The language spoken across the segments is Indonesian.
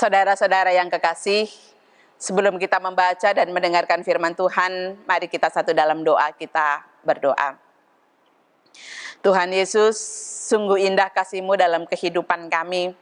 Saudara-saudara yang kekasih, sebelum kita membaca dan mendengarkan firman Tuhan, mari kita satu dalam doa kita berdoa. Tuhan Yesus, sungguh indah kasih-Mu dalam kehidupan kami.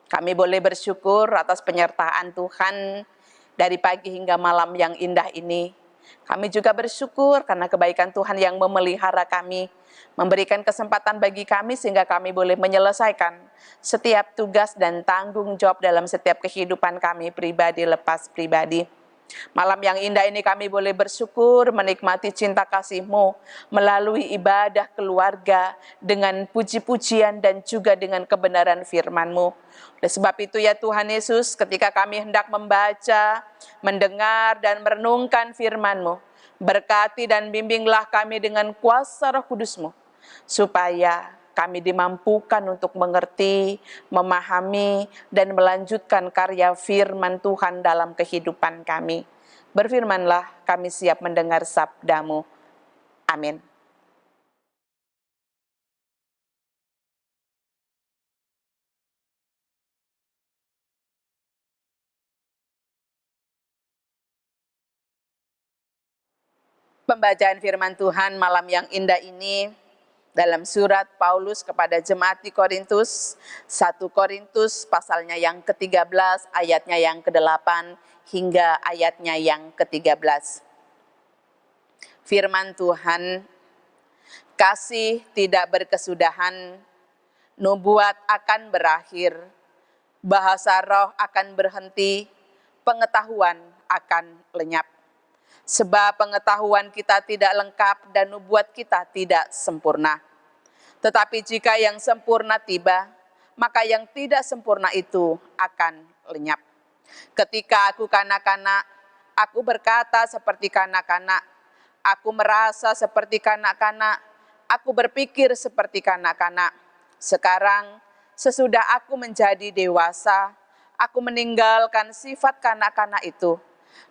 Kami boleh bersyukur atas penyertaan Tuhan dari pagi hingga malam yang indah ini. Kami juga bersyukur karena kebaikan Tuhan yang memelihara kami, memberikan kesempatan bagi kami sehingga kami boleh menyelesaikan setiap tugas dan tanggung jawab dalam setiap kehidupan kami pribadi lepas pribadi. Malam yang indah ini kami boleh bersyukur menikmati cinta kasih-Mu melalui ibadah keluarga dengan puji-pujian dan juga dengan kebenaran firman-Mu. Oleh sebab itu ya Tuhan Yesus, ketika kami hendak membaca, mendengar dan merenungkan firman-Mu, berkati dan bimbinglah kami dengan kuasa Roh Kudus-Mu, supaya kami dimampukan untuk mengerti, memahami, dan melanjutkan karya firman Tuhan dalam kehidupan kami. Berfirmanlah, kami siap mendengar sabda-Mu. Amin. Pembacaan firman Tuhan malam yang indah ini dalam surat Paulus kepada jemaat di Korintus, 1 Korintus pasalnya yang ke-13, ayatnya yang ke-8 hingga ayatnya yang ke-13. Firman Tuhan, kasih tidak berkesudahan, nubuat akan berakhir, bahasa roh akan berhenti, pengetahuan akan lenyap. Sebab pengetahuan kita tidak lengkap dan nubuat kita tidak sempurna. Tetapi jika yang sempurna tiba, maka yang tidak sempurna itu akan lenyap. Ketika aku kanak-kanak, aku berkata seperti kanak-kanak, aku merasa seperti kanak-kanak, aku berpikir seperti kanak-kanak. Sekarang, sesudah aku menjadi dewasa, aku meninggalkan sifat kanak-kanak itu.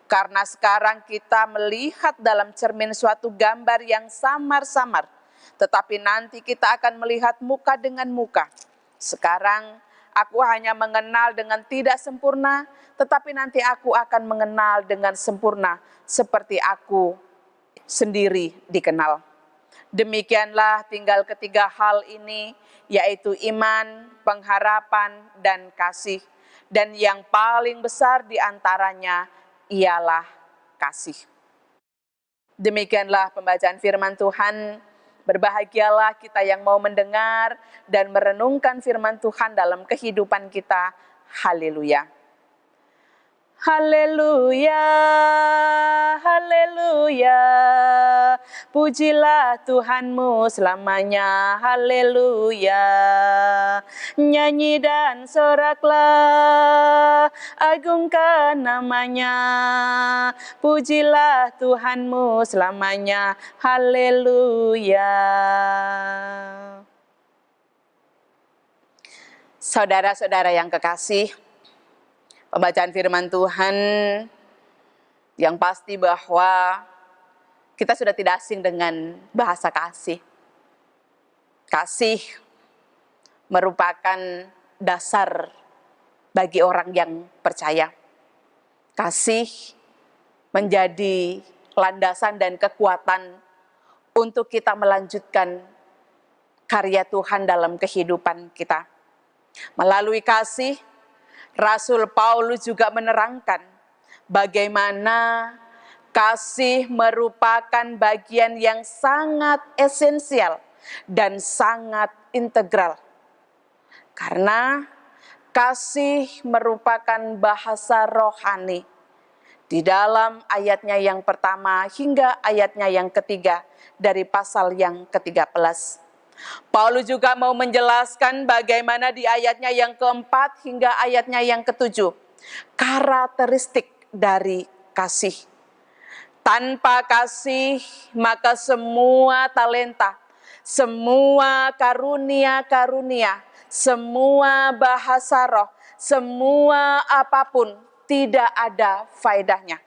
Karena sekarang kita melihat dalam cermin suatu gambar yang samar-samar, tetapi nanti kita akan melihat muka dengan muka. Sekarang aku hanya mengenal dengan tidak sempurna, tetapi nanti aku akan mengenal dengan sempurna seperti aku sendiri dikenal. Demikianlah tinggal ketiga hal ini, yaitu iman, pengharapan, dan kasih. Dan yang paling besar di antaranya ialah kasih. Demikianlah pembacaan firman Tuhan. Berbahagialah kita yang mau mendengar dan merenungkan firman Tuhan dalam kehidupan kita. Haleluya. Haleluya, haleluya, pujilah Tuhanmu selamanya, haleluya. Nyanyi dan soraklah, agungkan namanya, pujilah Tuhanmu selamanya, haleluya. Saudara-saudara yang kekasih, pembacaan firman Tuhan yang pasti bahwa kita sudah tidak asing dengan bahasa kasih. Kasih merupakan dasar bagi orang yang percaya. Kasih menjadi landasan dan kekuatan untuk kita melanjutkan karya Tuhan dalam kehidupan kita. Melalui kasih, Rasul Paulus juga menerangkan bagaimana kasih merupakan bagian yang sangat esensial dan sangat integral. Karena kasih merupakan bahasa rohani. Di dalam ayatnya yang pertama hingga ayatnya yang ketiga dari pasal yang ke-13. Paulus juga mau menjelaskan bagaimana di ayatnya yang keempat hingga ayatnya yang ke-7. Karakteristik dari kasih. Tanpa kasih, maka semua talenta, semua karunia-karunia, semua bahasa roh, semua apapun tidak ada faedahnya.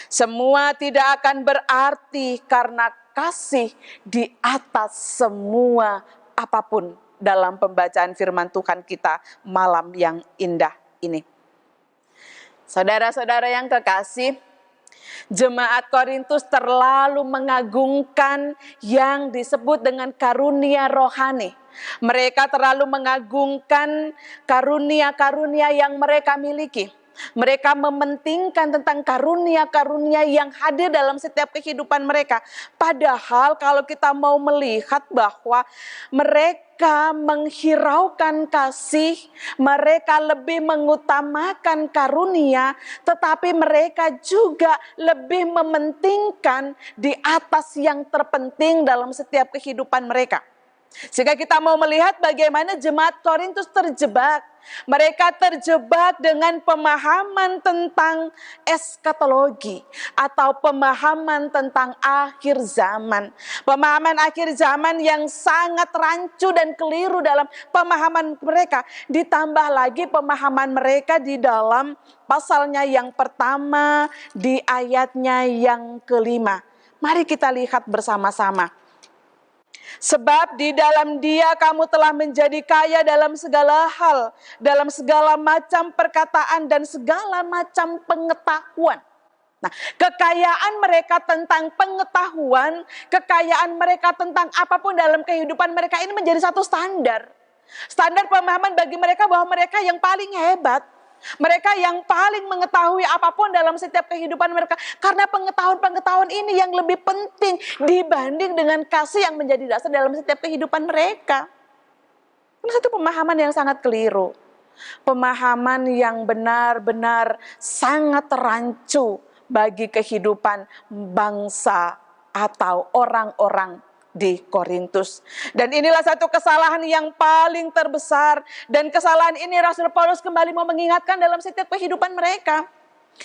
Semua tidak akan berarti karena kasih di atas semua apapun dalam pembacaan firman Tuhan kita malam yang indah ini. Saudara-saudara yang kekasih, jemaat Korintus terlalu mengagungkan yang disebut dengan karunia rohani. Mereka terlalu mengagungkan karunia-karunia yang mereka miliki. Mereka mementingkan tentang karunia-karunia yang hadir dalam setiap kehidupan mereka. Padahal kalau kita mau melihat bahwa mereka menghiraukan kasih, mereka lebih mengutamakan karunia, tetapi mereka juga lebih mementingkan di atas yang terpenting dalam setiap kehidupan mereka. Sehingga kita mau melihat bagaimana jemaat Korintus terjebak. Mereka terjebak dengan pemahaman tentang eskatologi atau pemahaman tentang akhir zaman. Pemahaman akhir zaman yang sangat rancu dan keliru dalam pemahaman mereka. Ditambah lagi pemahaman mereka di dalam pasalnya yang pertama, di ayatnya yang kelima. Mari kita lihat bersama-sama. Sebab di dalam Dia kamu telah menjadi kaya dalam segala hal, dalam segala macam perkataan dan segala macam pengetahuan. Nah, kekayaan mereka tentang pengetahuan, kekayaan mereka tentang apapun dalam kehidupan mereka ini menjadi satu standar. Standar pemahaman bagi mereka bahwa mereka yang paling hebat. Mereka yang paling mengetahui apapun dalam setiap kehidupan mereka. Karena pengetahuan-pengetahuan ini yang lebih penting dibanding dengan kasih yang menjadi dasar dalam setiap kehidupan mereka. Ini satu pemahaman yang sangat keliru. Pemahaman yang benar-benar sangat rancu bagi kehidupan bangsa atau orang-orang di Korintus. Dan inilah satu kesalahan yang paling terbesar. Dan kesalahan ini Rasul Paulus kembali mau mengingatkan dalam setiap kehidupan mereka.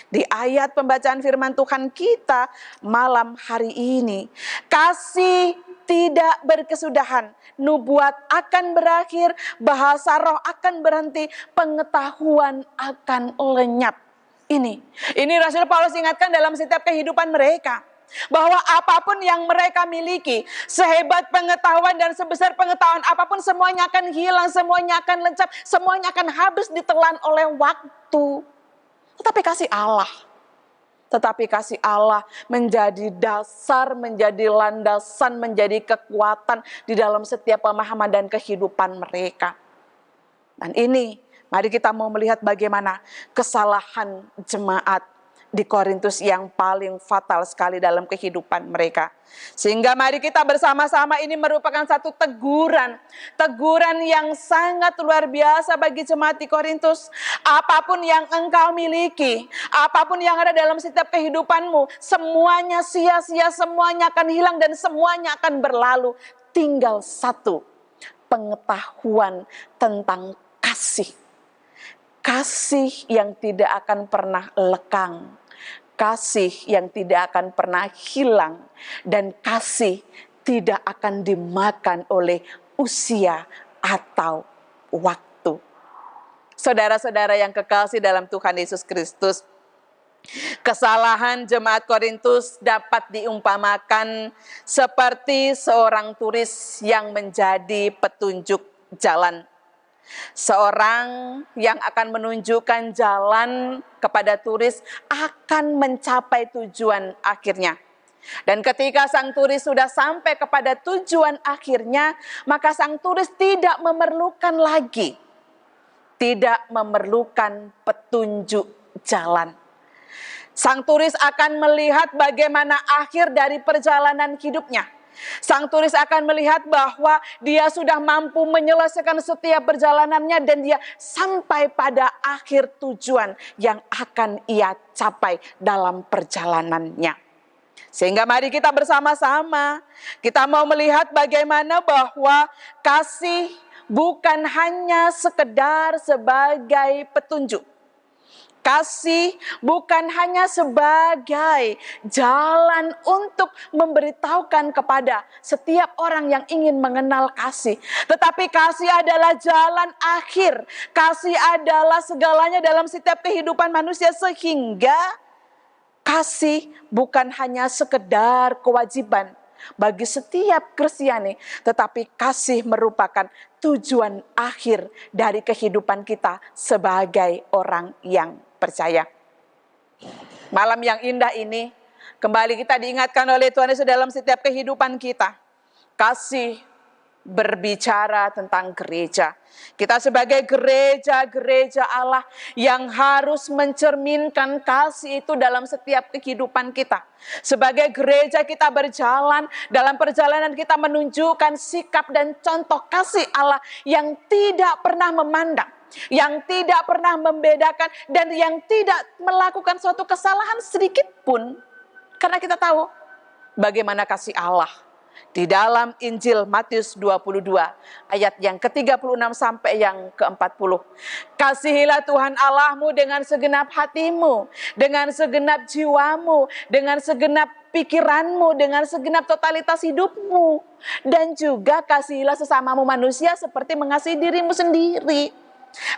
Di ayat pembacaan firman Tuhan kita malam hari ini. Kasih tidak berkesudahan. Nubuat akan berakhir. Bahasa roh akan berhenti. Pengetahuan akan lenyap. Ini Rasul Paulus ingatkan dalam setiap kehidupan mereka. Bahwa apapun yang mereka miliki, sehebat pengetahuan dan sebesar pengetahuan apapun, semuanya akan hilang, semuanya akan lenyap, semuanya akan habis ditelan oleh waktu. Tetapi kasih Allah menjadi dasar, menjadi landasan, menjadi kekuatan di dalam setiap pemahaman dan kehidupan mereka. Dan ini, mari kita mau melihat bagaimana kesalahan jemaat di Korintus yang paling fatal sekali dalam kehidupan mereka. Sehingga mari kita bersama-sama, ini merupakan satu teguran. Teguran yang sangat luar biasa bagi jemaat di Korintus. Apapun yang engkau miliki, apapun yang ada dalam setiap kehidupanmu, semuanya sia-sia, semuanya akan hilang dan semuanya akan berlalu. Tinggal satu, pengetahuan tentang kasih. Kasih yang tidak akan pernah lekang, kasih yang tidak akan pernah hilang, dan kasih tidak akan dimakan oleh usia atau waktu. Saudara-saudara yang kekasih dalam Tuhan Yesus Kristus, kesalahan jemaat Korintus dapat diumpamakan seperti seorang turis yang menjadi petunjuk jalan. Seorang yang akan menunjukkan jalan kepada turis akan mencapai tujuan akhirnya. Dan ketika sang turis sudah sampai kepada tujuan akhirnya, maka sang turis tidak memerlukan petunjuk jalan. Sang turis akan melihat bagaimana akhir dari perjalanan hidupnya. Sang turis akan melihat bahwa dia sudah mampu menyelesaikan setiap perjalanannya dan dia sampai pada akhir tujuan yang akan ia capai dalam perjalanannya. Sehingga mari kita bersama-sama, kita mau melihat bagaimana bahwa kasih bukan hanya sekedar sebagai petunjuk. Kasih bukan hanya sebagai jalan untuk memberitahukan kepada setiap orang yang ingin mengenal kasih. Tetapi kasih adalah jalan akhir. Kasih adalah segalanya dalam setiap kehidupan manusia. Sehingga kasih bukan hanya sekedar kewajiban bagi setiap Kristiani, tetapi kasih merupakan tujuan akhir dari kehidupan kita sebagai orang yang percaya. Malam yang indah ini, kembali kita diingatkan oleh Tuhan Yesus dalam setiap kehidupan kita. Kasih berbicara tentang gereja. Kita sebagai gereja Allah yang harus mencerminkan kasih itu dalam setiap kehidupan kita. Sebagai gereja kita berjalan, dalam perjalanan kita menunjukkan sikap dan contoh kasih Allah yang tidak pernah memandang, yang tidak pernah membedakan, dan yang tidak melakukan suatu kesalahan sedikit pun. Karena kita tahu bagaimana kasih Allah. Di dalam Injil Matius 22 ayat yang ke-36 sampai yang ke-40. Kasihilah Tuhan Allahmu dengan segenap hatimu, dengan segenap jiwamu, dengan segenap pikiranmu, dengan segenap totalitas hidupmu. Dan juga kasihilah sesamamu manusia seperti mengasihi dirimu sendiri.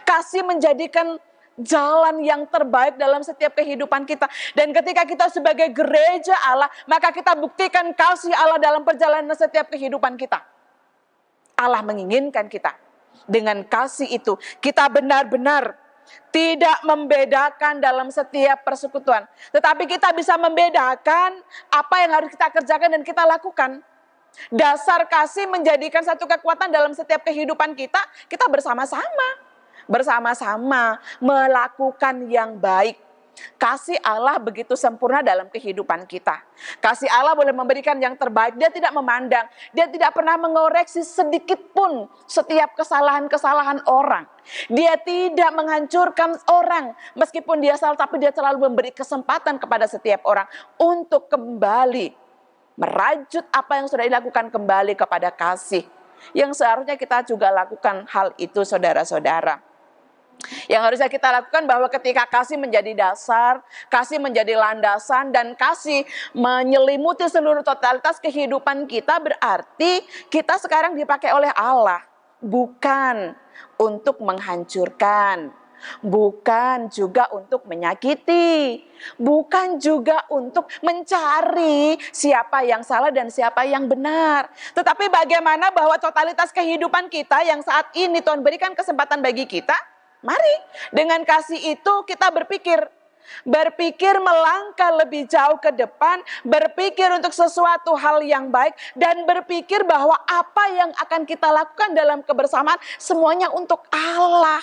Kasih menjadikan jalan yang terbaik dalam setiap kehidupan kita. Dan ketika kita sebagai gereja Allah, maka kita buktikan kasih Allah dalam perjalanan setiap kehidupan kita. Allah menginginkan kita dengan kasih itu, kita benar-benar tidak membedakan dalam setiap persekutuan. Tetapi kita bisa membedakan apa yang harus kita kerjakan dan kita lakukan. Dasar kasih menjadikan satu kekuatan dalam setiap kehidupan kita, kita bersama-sama melakukan yang baik. Kasih Allah begitu sempurna dalam kehidupan kita. Kasih Allah boleh memberikan yang terbaik. Dia tidak memandang, dia tidak pernah mengoreksi sedikit pun setiap kesalahan-kesalahan orang. Dia tidak menghancurkan orang meskipun dia salah, tapi dia selalu memberi kesempatan kepada setiap orang untuk kembali merajut apa yang sudah dilakukan kembali kepada kasih. Yang seharusnya kita juga lakukan hal itu, saudara-saudara. Yang harusnya kita lakukan bahwa ketika kasih menjadi dasar, kasih menjadi landasan, dan kasih menyelimuti seluruh totalitas kehidupan kita, berarti kita sekarang dipakai oleh Allah. Bukan untuk menghancurkan, bukan juga untuk menyakiti, bukan juga untuk mencari siapa yang salah dan siapa yang benar. Tetapi bagaimana bahwa totalitas kehidupan kita yang saat ini Tuhan berikan kesempatan bagi kita, mari dengan kasih itu kita berpikir melangkah lebih jauh ke depan, berpikir untuk sesuatu hal yang baik, dan berpikir bahwa apa yang akan kita lakukan dalam kebersamaan semuanya untuk Allah.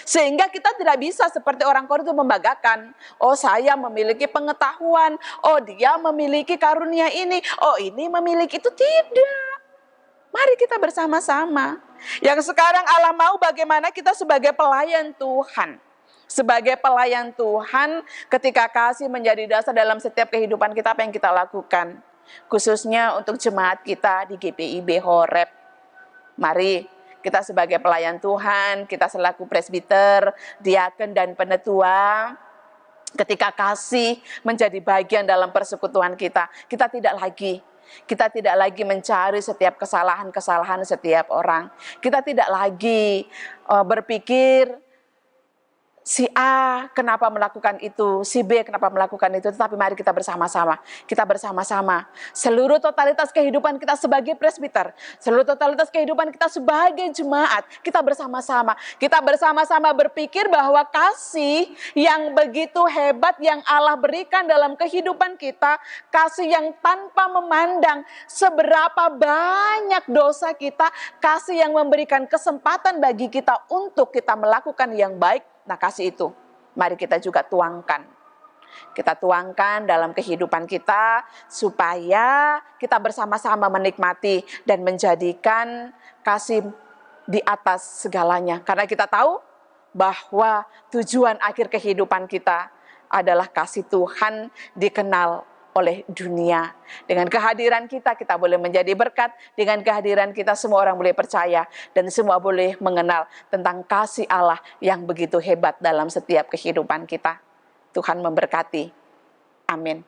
Sehingga kita tidak bisa seperti orang Korintus membanggakan, oh saya memiliki pengetahuan, oh dia memiliki karunia ini, oh ini memiliki itu. Tidak. Mari kita bersama-sama. Yang sekarang Allah mau bagaimana kita sebagai pelayan Tuhan. Sebagai pelayan Tuhan, ketika kasih menjadi dasar dalam setiap kehidupan kita, apa yang kita lakukan? Khususnya untuk jemaat kita di GPIB Horeb. Mari kita sebagai pelayan Tuhan, kita selaku presbiter, diaken dan penetua, ketika kasih menjadi bagian dalam persekutuan kita, kita tidak lagi mencari setiap kesalahan-kesalahan setiap orang. Kita tidak lagi berpikir si A kenapa melakukan itu, si B kenapa melakukan itu. Tetapi mari kita bersama-sama. Kita bersama-sama. Seluruh totalitas kehidupan kita sebagai presbiter, seluruh totalitas kehidupan kita sebagai jemaat, kita bersama-sama. Kita bersama-sama berpikir bahwa kasih yang begitu hebat yang Allah berikan dalam kehidupan kita, kasih yang tanpa memandang seberapa banyak dosa kita, kasih yang memberikan kesempatan bagi kita untuk kita melakukan yang baik. Nah, kasih itu mari kita juga tuangkan. Kita tuangkan dalam kehidupan kita supaya kita bersama-sama menikmati dan menjadikan kasih di atas segalanya. Karena kita tahu bahwa tujuan akhir kehidupan kita adalah kasih Tuhan dikenal oleh dunia. Dengan kehadiran kita, kita boleh menjadi berkat. Dengan kehadiran kita, semua orang boleh percaya. Dan semua boleh mengenal tentang kasih Allah yang begitu hebat dalam setiap kehidupan kita. Tuhan memberkati. Amin.